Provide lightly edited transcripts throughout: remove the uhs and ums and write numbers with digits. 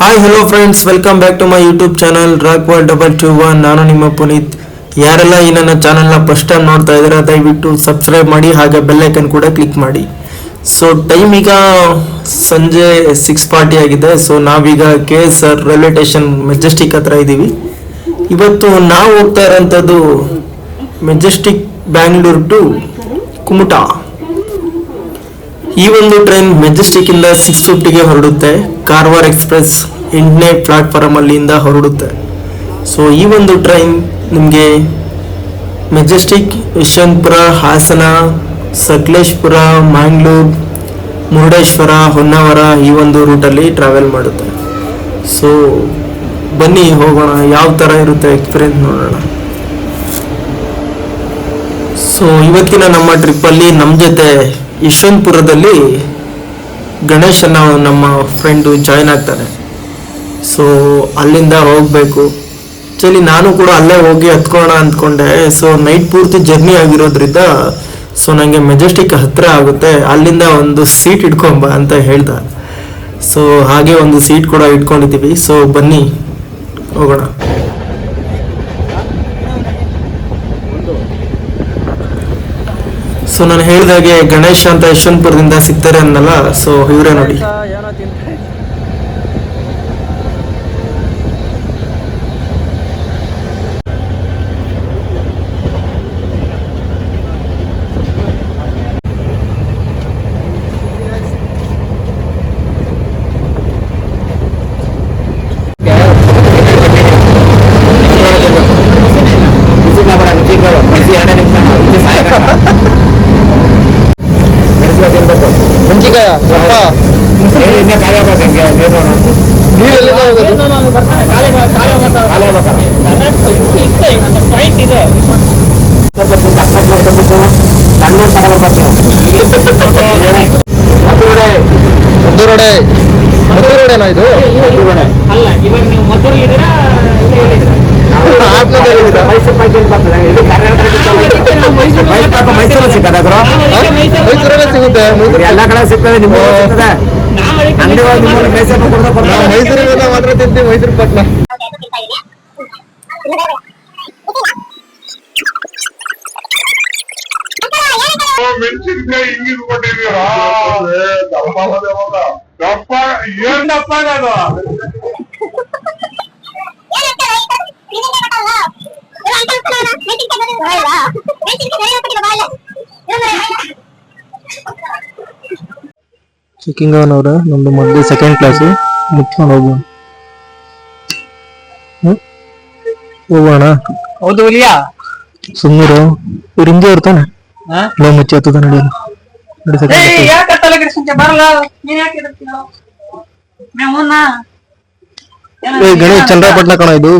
Hi hello friends, welcome back to my YouTube channel ರಾಕ್1221. ನಾನು ನಿಮ್ಮ ಪುನೀತ್. ಯಾರೆಲ್ಲ ಈ ನನ್ನ ಚಾನಲ್ನ ಫಸ್ಟ್ ಟೈಮ್ ನೋಡ್ತಾ ಇದ್ದೀರಾ ದಯವಿಟ್ಟು ಸಬ್ಸ್ಕ್ರೈಬ್ ಮಾಡಿ, ಹಾಗೆ ಬೆಲ್ ಐಕನ್ ಕೂಡ ಕ್ಲಿಕ್ ಮಾಡಿ. ಸೊ ಟೈಮ್ ಈಗ ಸಂಜೆ 6:40 ಆಗಿದೆ. ಸೊ ನಾವೀಗ KSR ರೈಲ್ವೆ ಸ್ಟೇಷನ್ ಮೆಜೆಸ್ಟಿಕ್ ಹತ್ರ ಇದ್ದೀವಿ. ಇವತ್ತು ನಾವು ಹೋಗ್ತಾ ಇರೋಂಥದ್ದು ಮೆಜೆಸ್ಟಿಕ್ ಬ್ಯಾಂಗ್ಳೂರ್ ಟು ಕುಮಟಾ. ಈ ಒಂದು ಟ್ರೈನ್ ಮೆಜೆಸ್ಟಿಕ್ ಇಂದ 6:50ಗೆ ಹೊರಡುತ್ತೆ. ಕಾರವಾರ ಎಕ್ಸ್ಪ್ರೆಸ್ 8ನೇ ಪ್ಲಾಟ್ಫಾರ್ಮ್ ಅಲ್ಲಿಂದ ಹೊರಡುತ್ತೆ. ಸೊ ಈ ಒಂದು ಟ್ರೈನ್ ನಿಮಗೆ ಮೆಜೆಸ್ಟಿಕ್, ಯಶವಂತಪುರ, ಹಾಸನ, ಸಕಲೇಶ್ಪುರ, ಮ್ಯಾಂಗ್ಳೂರ್, ಮುರುಡೇಶ್ವರ, ಹೊನ್ನಾವರ ಈ ಒಂದು ರೂಟಲ್ಲಿ ಟ್ರಾವೆಲ್ ಮಾಡುತ್ತೆ. ಸೊ ಬನ್ನಿ ಹೋಗೋಣ, ಯಾವ ಥರ ಇರುತ್ತೆ ಎಕ್ಸ್ಪೀರಿಯನ್ಸ್ ನೋಡೋಣ. ಸೊ ಇವತ್ತಿನ ನಮ್ಮ ಟ್ರಿಪ್ಪಲ್ಲಿ ನಮ್ಮ ಜೊತೆ ಯಶವಂತಪುರದಲ್ಲಿ ಗಣೇಶ್ ಅನ್ನೋ ನಮ್ಮ ಫ್ರೆಂಡು ಜಾಯ್ನ್ ಆಗ್ತಾರೆ. ಸೊ ಅಲ್ಲಿಂದ ಹೋಗಬೇಕು. ಆ್ಯಕ್ಚುಲಿ ನಾನು ಕೂಡ ಅಲ್ಲೇ ಹೋಗಿ ಹತ್ಕೋಣ ಅಂದ್ಕೊಂಡೆ. ಸೊ ನೈಟ್ ಪೂರ್ತಿ ಜರ್ನಿ ಆಗಿರೋದ್ರಿಂದ ಸೊ ನನಗೆ ಮೆಜೆಸ್ಟಿಕ್ ಹತ್ತಿರ ಆಗುತ್ತೆ, ಅಲ್ಲಿಂದ ಒಂದು ಸೀಟ್ ಇಟ್ಕೊಂಬ ಅಂತ ಹೇಳ್ದ. ಸೊ ಹಾಗೆ ಒಂದು ಸೀಟ್ ಕೂಡ ಇಟ್ಕೊಂಡಿದ್ದೀವಿ. ಸೊ ಬನ್ನಿ ಹೋಗೋಣ. ಸೊ ನಾನು ಹೇಳಿದಾಗೆ ಗಣೇಶ್ ಅಂತ ಯಶವಂತಪುರದಿಂದ ಸಿಗ್ತಾರೆ ಅನ್ನಲ್ಲ. ಸೊ ಇವರೇ ನೋಡಿ. ಮದ್ದೂರೋಡೆನಾ ಇದು? ಅಲ್ಲ, ಇವಾಗ ನೀವು ಮದ್ದೂರು ಇದ್ದೀರಾ, ಮೈಸೂರಲ್ಲಿ ಸಿಗುತ್ತೆ, ಎಲ್ಲ ಕಡೆ ಸಿಗ್ತದೆ. ಮೈಸೂರಿಗೆಲ್ಲ ಮಾತ್ರ ತಿಂತೀವಿ, ಮೈಸೂರು ಪಟ್ನ. ಮೆಣಸಿನ್ಕಾಯಿ ಹಿಂಗಿದ್ ಕೊಟ್ಟಿದ್ದೀರಾ? ದಪ್ಪ ಏನ್ ದಪ್ಪ ಅದು? ಚೆಕಿಂಗ್ ಅವನವ್ರೆ, ನಮ್ದು ಮೊದಲು ಸೆಕೆಂಡ್ ಕ್ಲಾಸು ಮುಚ್ಕೊಂಡು ಹೋಗೋಣ. ಹೌದು ಇಲ್ಲಿಯಾ ಸುಮ್ಮರು ಇವ್ರು ಹಿಂಗೆ ಇರ್ತಾನೆ. ಲೋ ಮುಚ್ಚಿ ಹತ್ತದ ನೋಡಿ. ಗಣೇಶ್ ಚಂದ್ರಪಟ್ಟಣ ಕಣ ಇದು.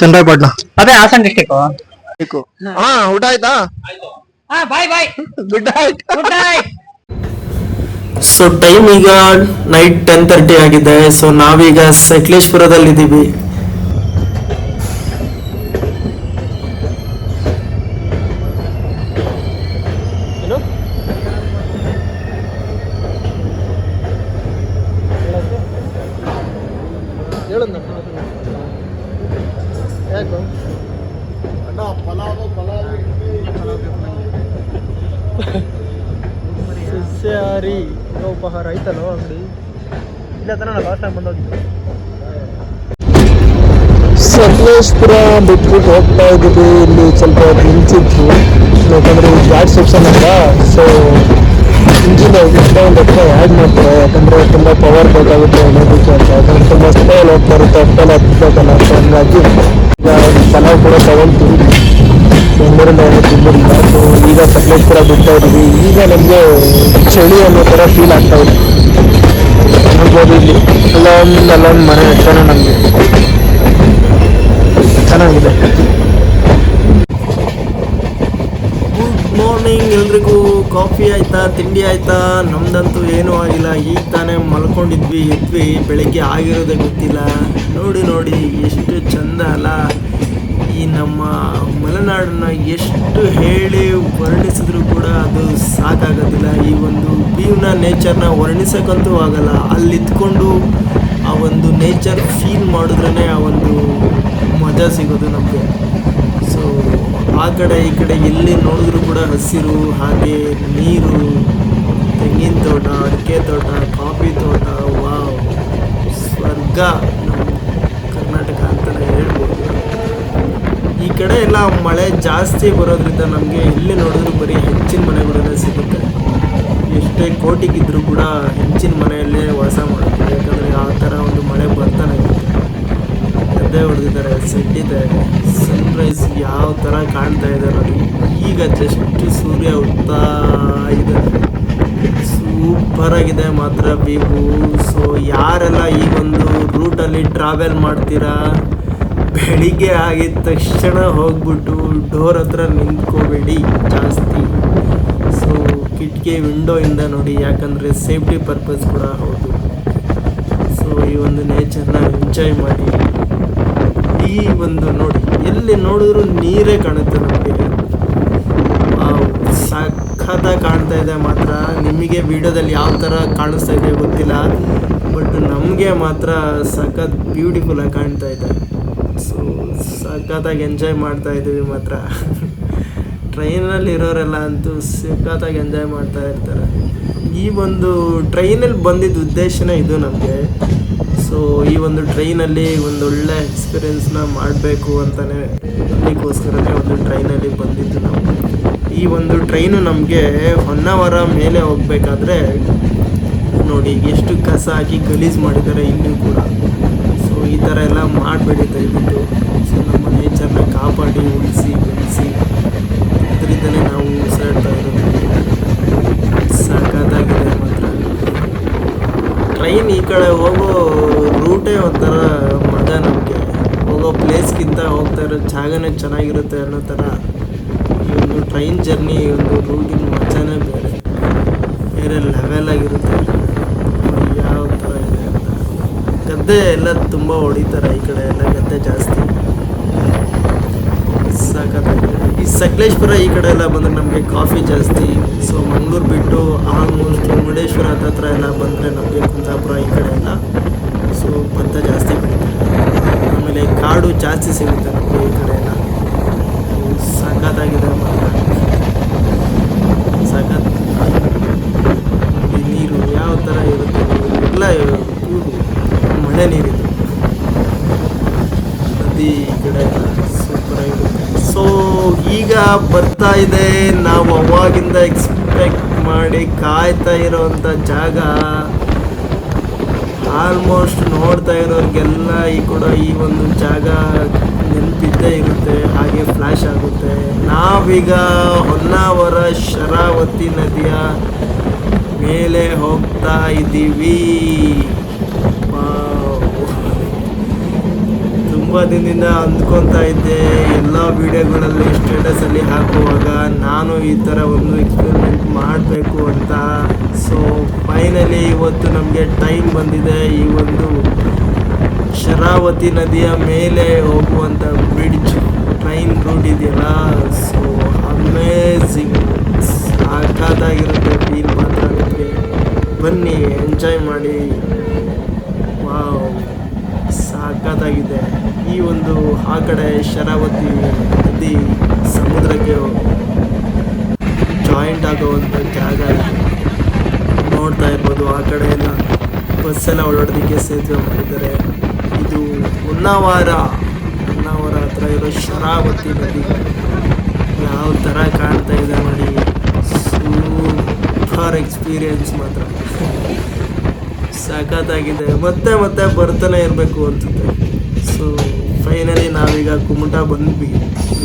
ಚಂದ್ರಪಟ್ಟಣ ಅದೇ ಹಾಸನ್ ಡಿಸ್ಟಿಕ್. ಹಾ, ಊಟ ಆಯ್ತಾ? Bye bye, good night. Good night. So time ಈಗ ನೈಟ್ 10:30 ಆಗಿದೆ. ಸೊ ನಾವೀಗ ಸಕಲೇಶ್ಪುರದಲ್ಲಿ ಇದ್ದೀವಿ. ಸಸ್ಯಾಹಾರಿ ಉಪಹಾರ ಐತಲ್ಲೋ ಅಂಗಡಿ, ಇಲ್ಲ ತಾನ ಲಾಸ್ಟ್ ಟೈಮ್ ಬಂದೋಗಿದ್ದು. ಸಕಲೇಶ್ಪುರ ಬಿಟ್ಬಿಟ್ಟು ಹೋಗ್ತಾ ಇದ್ದೀವಿ. ಇಲ್ಲಿ ಸ್ವಲ್ಪ ನಿಂತಿತ್ತು, ಯಾಕಂದರೆ ಘಾಟ್ ಸೆಕ್ಷನ್ ಅಲ್ಲ. ಸೊ ಇಂಜಿನ್ ಒಂದು ಆ್ಯಡ್ ಮಾಡ್ತಾರೆ, ಯಾಕಂದರೆ ತುಂಬ ಪವರ್ ಬೇಕಾಗುತ್ತೆ ಅನ್ನೋದಕ್ಕೆ ಅಂತ. ಯಾಕಂದರೆ ತುಂಬ ಸ್ಪೇಲ್ ಹೋಗ್ತಾ ಇರುತ್ತೆ, ಸ್ಪೇಲ್ ಹತ್ಬೇಕಲ್ಲ ಅಂತ. ಹಂಗಾಗಿ ಪಲಾವ್ ಕೂಡ ತಗೊಳ್ತೀವಿ. ಬೆಂಗಳೂರಿಂದ ಏನು ತಿಂದಿಲ್ಲ. ಸೊ ಈಗ ಸಕಲೇಶ್ಪುರ ಬಿಡ್ತಾ ಇದ್ದೀವಿ. ಈಗ ನಮಗೆ ಚಳಿ ಅನ್ನೋ ಥರ ಫೀಲ್ ಆಗ್ತಾ ಇದೆ. ನೋಡ್ಬೋದು ಇಲ್ಲಿ ಅಲ್ಲೊಂದು ಮನೆ ಹತ್ರನೇ ನಮಗೆ ಚೆನ್ನಾಗಿದೆ. ಗುಡ್ ಮಾರ್ನಿಂಗ್ ಎಲ್ರಿಗೂ. ಕಾಫಿ ಆಯ್ತಾ, ತಿಂಡಿ ಆಯ್ತಾ? ನಮ್ದಂತೂ ಏನೂ ಆಗಿಲ್ಲ. ಈಗ ತಾನೇ ಮಲ್ಕೊಂಡಿದ್ವಿ, ಎದ್ವಿ. ಬೆಳಗ್ಗೆ ಆಗಿರೋದೇ ಗೊತ್ತಿಲ್ಲ. ನೋಡಿ ಎಷ್ಟು ಚಂದ ಅಲ್ಲ ಈ ನಮ್ಮ ಮಲೆನಾಡನ್ನ. ಎಷ್ಟು ಹೇಳಿ ವರ್ಣಿಸಿದ್ರು ಕೂಡ ಅದು ಸಾಕಾಗೋದಿಲ್ಲ. ಈ ಒಂದು ವ್ಯೂನ, ನೇಚರ್ನ ವರ್ಣಿಸೋಕ್ಕಂತೂ ಆಗಲ್ಲ. ಅಲ್ಲಿ ಇದ್ಕೊಂಡು ಆ ಒಂದು ನೇಚರ್ ಫೀಲ್ ಮಾಡಿದ್ರೇ ಆ ಒಂದು ಮಜಾ ಸಿಗೋದು ನಮಗೆ. ಸೊ ಆ ಕಡೆ ಈ ಕಡೆ ಎಲ್ಲಿ ನೋಡಿದ್ರೂ ಕೂಡ ಹಸಿರು, ಹಾಗೆ ನೀರು, ತೆಂಗಿನ ತೋಟ, ಅಡಿಕೆ ತೋಟ, ಕಾಫಿ ತೋಟ, ವಾವ್ ಸ್ವರ್ಗ ನಮ್ಮ ಕರ್ನಾಟಕ ಅಂತಲೇ ಹೇಳ್ಬೋದು. ಈ ಕಡೆ ಎಲ್ಲ ಮಳೆ ಜಾಸ್ತಿ ಬರೋದ್ರಿಂದ ನಮಗೆ ಎಲ್ಲಿ ನೋಡಿದ್ರು ಬರೀ ಹೆಚ್ಚಿನ ಮನೆಗಳನ್ನೇ ಸಿಗುತ್ತೆ. ಎಷ್ಟೇ ಕೋಟಿಗಿದ್ರೂ ಕೂಡ ಹೆಚ್ಚಿನ ಮನೆಯಲ್ಲೇ ವಾಸ ಮಾಡುತ್ತೆ. ಯಾಕಂದರೆ ಆ ಥರ ಒಂದು ಮಳೆ ಬರ್ತಾನೆ ಇರುತ್ತೆ. ಗದ್ದೆ ಹೊಡೆದಿದ್ದಾರೆ, ಸೆಟ್ ಇದೆ, ಸನ್ರೈಸ್ ಯಾವ ಥರ ಕಾಣ್ತಾ ಇದೆ ನೋಡಿ. ಈಗ ಜಸ್ಟ್ ಸೂರ್ಯ ಹುಡ್ತಾ ಇದೆ, ಸೂಪರಾಗಿದೆ ಮಾತ್ರ ವ್ಯೂ. ಸೊ ಯಾರೆಲ್ಲ ಈ ಒಂದು ರೂಟಲ್ಲಿ ಟ್ರಾವೆಲ್ ಮಾಡ್ತೀರಾ, ಬೆಳಿಗ್ಗೆ ಆಗಿದ ತಕ್ಷಣ ಹೋಗ್ಬಿಟ್ಟು ಡೋರ್ ಹತ್ರ ನಿಂತ್ಕೋಬೇಡಿ ಜಾಸ್ತಿ. ಸೊ ಕಿಟಕಿ ವಿಂಡೋಯಿಂದ ನೋಡಿ, ಯಾಕಂದರೆ ಸೇಫ್ಟಿ ಪರ್ಪಸ್ ಕೂಡ ಹೌದು. ಸೊ ಈ ಒಂದು ನೇಚರ್ನ ಎಂಜಾಯ್ ಮಾಡಿ. ಈ ಒಂದು ನೋಡಿ, ಎಲ್ಲಿ ನೋಡಿದ್ರು ನೀರೇ ಕಾಣುತ್ತೆ ನಮಗೆ. ಸಖತ್ತಾಗಿ ಕಾಣ್ತಾ ಇದೆ ಮಾತ್ರ. ನಿಮಗೆ ವಿಡಿಯೋದಲ್ಲಿ ಯಾವ ಥರ ಕಾಣಿಸ್ತಾ ಇದೆ ಗೊತ್ತಿಲ್ಲ, ಬಟ್ ನಮಗೆ ಮಾತ್ರ ಸಖತ್ ಬ್ಯೂಟಿಫುಲ್ಲಾಗಿ ಕಾಣ್ತಾ ಇದೆ. ಸೊ ಸಖತ್ತಾಗಿ ಎಂಜಾಯ್ ಮಾಡ್ತಾ ಇದ್ದೀವಿ ಮಾತ್ರ. ಟ್ರೈನಲ್ಲಿ ಇರೋರೆಲ್ಲ ಅಂತೂ ಸಖತ್ತಾಗಿ ಎಂಜಾಯ್ ಮಾಡ್ತಾ ಇರ್ತಾರೆ. ಈ ಒಂದು ಟ್ರೈನಲ್ಲಿ ಬಂದಿದ್ದ ಉದ್ದೇಶನೇ ಇದು ನಮಗೆ. ಸೊ ಈ ಒಂದು ಟ್ರೈನಲ್ಲಿ ಒಂದೊಳ್ಳೆ ಎಕ್ಸ್ಪೀರಿಯೆನ್ಸ್ನ ಮಾಡಬೇಕು ಅಂತಲೇ, ಅದಕ್ಕೋಸ್ಕರನೇ ಒಂದು ಟ್ರೈನಲ್ಲಿ ಬಂದಿದ್ದು ನಾವು. ಈ ಒಂದು ಟ್ರೈನು ನಮಗೆ ಹೊನ್ನಾವರ ಮೇಲೆ ಹೋಗಬೇಕಾದ್ರೆ ನೋಡಿ ಎಷ್ಟು ಕಸ ಹಾಕಿ ಗಲೀಜು ಮಾಡಿದ್ದಾರೆ ಇಲ್ಲೂ ಕೂಡ. ಸೊ ಈ ಥರ ಎಲ್ಲ ಮಾಡಬೇಡಿ ದಯವಿಟ್ಟು. ಸೊ ನಮ್ಮ ನೇಚರ್ನ ಕಾಪಾಡಿ, ಉಳಿಸಿ ಬೆಳೆಸಿ, ಇದರಿಂದಲೇ ನಾವು ಉಸಿರಾಡ್ತಾ ಇರೋದು. ಸಾಕಾಗಿದೆ ಮಾತ್ರ. ಟ್ರೈನ್ ಈ ಕಡೆ ಹೋಗೋ ರೂಟೇ ಒಂಥರ ಮಜಾ ನಮಗೆ. ಹೋಗೋ ಪ್ಲೇಸ್ಗಿಂತ ಹೋಗ್ತಾ ಇರೋ ಜಾಗನೇ ಚೆನ್ನಾಗಿರುತ್ತೆ ಅನ್ನೋ ಥರ ಈ ಒಂದು ಟ್ರೈನ್ ಜರ್ನಿ, ಒಂದು ರೂಟಿನ ಮಜಾನೇ ಬೇರೆ ಬೇರೆ ಲೆವೆಲಾಗಿರುತ್ತೆ. ಯಾವ ಥರ ಇದೆ ಅಂತ. ಗದ್ದೆ ಎಲ್ಲ ತುಂಬ ಹೊಡಿತಾರೆ ಈ ಕಡೆ ಎಲ್ಲ, ಗದ್ದೆ ಜಾಸ್ತಿ. ಸಾಕಾಗಿದೆ. ಈ ಸಕಲೇಶ್ಪುರ ಈ ಕಡೆ ಎಲ್ಲ ಬಂದರೆ ನಮಗೆ ಕಾಫಿ ಜಾಸ್ತಿ. ಸೊ ಮಂಗಳೂರು ಬಿಟ್ಟು ಆಲ್ಮೋಸ್ಟ್ ಮುರುಡೇಶ್ವರ ಹತ್ರ ಎಲ್ಲ ಬಂದರೆ ನಮಗೆ ಕುಂದಾಪುರ ಈ ಕಡೆ ಎಲ್ಲ ಸೊ ಭತ್ತ ಜಾಸ್ತಿ ಬೆಳೀತಾರೆ. ಆಮೇಲೆ ಕಾಡು ಜಾಸ್ತಿ ಸಿಗುತ್ತೆ ನಮಗೆ ಈ ಕಡೆ ಎಲ್ಲ. ಸಖತ್ತಾಗಿದೆ ಮಾತ್ರ, ಸಖತ್. ಈ ನೀರು ಯಾವ ಥರ ಇರುತ್ತೆ ಎಲ್ಲ ಮಳೆ ನೀರಿದು. ನದಿ ಈ ಕಡೆ ಎಲ್ಲ ಸೂಪರಾಗಿರುತ್ತೆ. ಸೊ ಈಗ ಬರ್ತಾ ಇದೆ ನಾವು ಅವಾಗಿಂದ ಎಕ್ಸ್ಪೆಕ್ಟ್ ಮಾಡಿ ಕಾಯ್ತಾ ಇರೋವಂಥ ಜಾಗ. ಆಲ್ಮೋಸ್ಟ್ ನೋಡ್ತಾ ಇರೋರಿಗೆಲ್ಲ ಈ ಒಂದು ಜಾಗ ನೆನಪಿದ್ದೇ ಇರುತ್ತೆ, ಹಾಗೆ ಫ್ಲ್ಯಾಶ್ ಆಗುತ್ತೆ. ನಾವೀಗ ಹೊನ್ನಾವರ ಶರಾವತಿ ನದಿಯ ಮೇಲೆ ಹೋಗ್ತಾ ಇದ್ದೀವಿ. ತುಂಬ ದಿನದಿಂದ ಅಂದ್ಕೊತಾ ಇದ್ದೆ ಎಲ್ಲ ವೀಡಿಯೋಗಳಲ್ಲಿ ಸ್ಟೇಟಸಲ್ಲಿ ಹಾಕುವಾಗ ನಾನು ಈ ಥರ ಒಂದು ಎಕ್ಸ್ಪೆರಿಮೆಂಟ್ ಮಾಡಬೇಕು ಅಂತ. ಸೊ ಫೈನಲಿ ಇವತ್ತು ನಮಗೆ ಟೈಮ್ ಬಂದಿದೆ. ಈ ಒಂದು ಶರಾವತಿ ನದಿಯ ಮೇಲೆ ಹೋಗುವಂಥ ಬ್ರಿಡ್ಜ್ ಟ್ರೈನ್ ರೂಟ್ ಇದೆಯಲ್ಲ, ಸೊ ಅಮೇಝಿಂಗ್, ಸಾಕಾಗಿರುತ್ತೆ ಫೀಲ್ ಮಾತ್ರ ನಿಮಗೆ. ಬನ್ನಿ ಎಂಜಾಯ್ ಮಾಡಿ. ವಾವ್ ಸಾಕಾಗಿದೆ. ಈ ಒಂದು ಆ ಕಡೆ ಶರಾವತಿ ನದಿ ಸಮುದ್ರಕ್ಕೆ ಜಾಯಿಂಟ್ ಆಗುವಂಥ ಜಾಗ ನೋಡ್ತಾ ಇರ್ಬೋದು. ಆ ಕಡೆ ಎಲ್ಲ ಬಸ್ಸೆಲ್ಲ ಓಡಾಡೋದಕ್ಕೆ ಸೇತುವೆ ಮಾಡಿದ್ದಾರೆ. ಇದು ಹೊನ್ನಾವರ ಹತ್ರ ಇರೋ ಶರಾವತಿ ನದಿ ಯಾವ ಥರ ಕಾಣ್ತಾ ಇದೆ ನೋಡಿ. ಸೂಪರ್ ಎಕ್ಸ್ಪೀರಿಯನ್ಸ್ ಮಾತ್ರ, ಸಖತ್ತಾಗಿದೆ. ಮತ್ತೆ ಮತ್ತೆ ಬರ್ತಾನೆ ಇರಬೇಕು ಅನ್ಸುತ್ತೆ. ಸೊ ಫೈನಲಿ ನಾವೀಗ ಕುಮಟಾ ಬಂದ್ವಿ.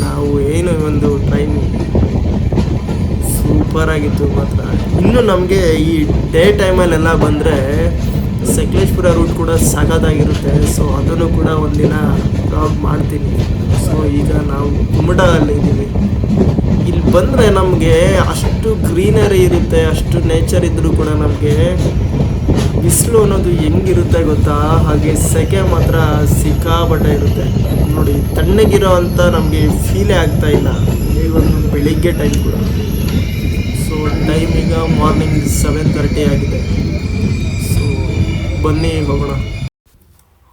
ನಾವು ಏನು ಒಂದು ಟ್ರೈನ್ ಸೂಪರಾಗಿತ್ತು ಮಾತ್ರ. ಇನ್ನು ನಮಗೆ ಈ ಡೇ ಟೈಮಲ್ಲೆಲ್ಲ ಬಂದರೆ ಸಕಲೇಶ್ಪುರ ರೂಟ್ ಕೂಡ ಸಖತ್ತಾಗಿರುತ್ತೆ. ಸೊ ಅದನ್ನು ಕೂಡ ಒಂದಿನ ಬ್ಲಾಗ್ ಮಾಡ್ತೀನಿ. ಸೊ ಈಗ ನಾವು ಕುಮಟಾದಲ್ಲಿ ಇದ್ದೀವಿ. ಇಲ್ಲಿ ಬಂದರೆ ನಮಗೆ ಅಷ್ಟು ಗ್ರೀನರಿ ಇರುತ್ತೆ, ಅಷ್ಟು ನೇಚರ್ ಇದ್ದರೂ ಕೂಡ ನಮಗೆ ಬಿಸಿಲು ಅನ್ನೋದು ಹೆಂಗಿರುತ್ತೆ ಗೊತ್ತಾ, ಹಾಗೆ ಸೆಕೆ ಮಾತ್ರ ಸಿಕ್ಕಾಪಟ್ಟೆ ಇರುತ್ತೆ ನೋಡಿ. ತಣ್ಣಗಿರೋ ಅಂತ ನಮಗೆ ಫೀಲೇ ಆಗ್ತಾ ಇಲ್ಲ ಈ ಒಂದು ಬೆಳಿಗ್ಗೆ ಟೈಮ್ ಕೂಡ. ಸೊ ಟೈಮ್ ಈಗ ಮಾರ್ನಿಂಗ್ 7:30 ಆಗಿದೆ. ಸೊ ಬನ್ನಿ ಹೋಗೋಣ.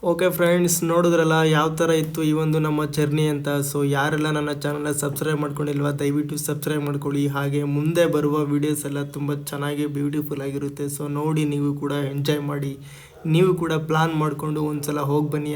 ಓಕೆ ಫ್ರೆಂಡ್ಸ್, ನೋಡಿದ್ರಲ್ಲ ಯಾವ ಥರ ಇತ್ತು ಈ ಒಂದು ನಮ್ಮ ಜರ್ನಿ ಅಂತ. ಸೊ ಯಾರೆಲ್ಲ ನನ್ನ ಚಾನಲ್ನ ಸಬ್ಸ್ಕ್ರೈಬ್ ಮಾಡ್ಕೊಂಡಿಲ್ವಾ ದಯವಿಟ್ಟು ಸಬ್ಸ್ಕ್ರೈಬ್ ಮಾಡ್ಕೊಳ್ಳಿ. ಹಾಗೆ ಮುಂದೆ ಬರುವ ವೀಡಿಯೋಸ್ ಎಲ್ಲ ತುಂಬ ಚೆನ್ನಾಗಿ ಬ್ಯೂಟಿಫುಲ್ ಆಗಿರುತ್ತೆ. ಸೊ ನೋಡಿ ನೀವು ಕೂಡ ಎಂಜಾಯ್ ಮಾಡಿ, ನೀವು ಕೂಡ ಪ್ಲಾನ್ ಮಾಡಿಕೊಂಡು ಒಂದ್ಸಲ ಹೋಗಿ ಬನ್ನಿ ಅಂತ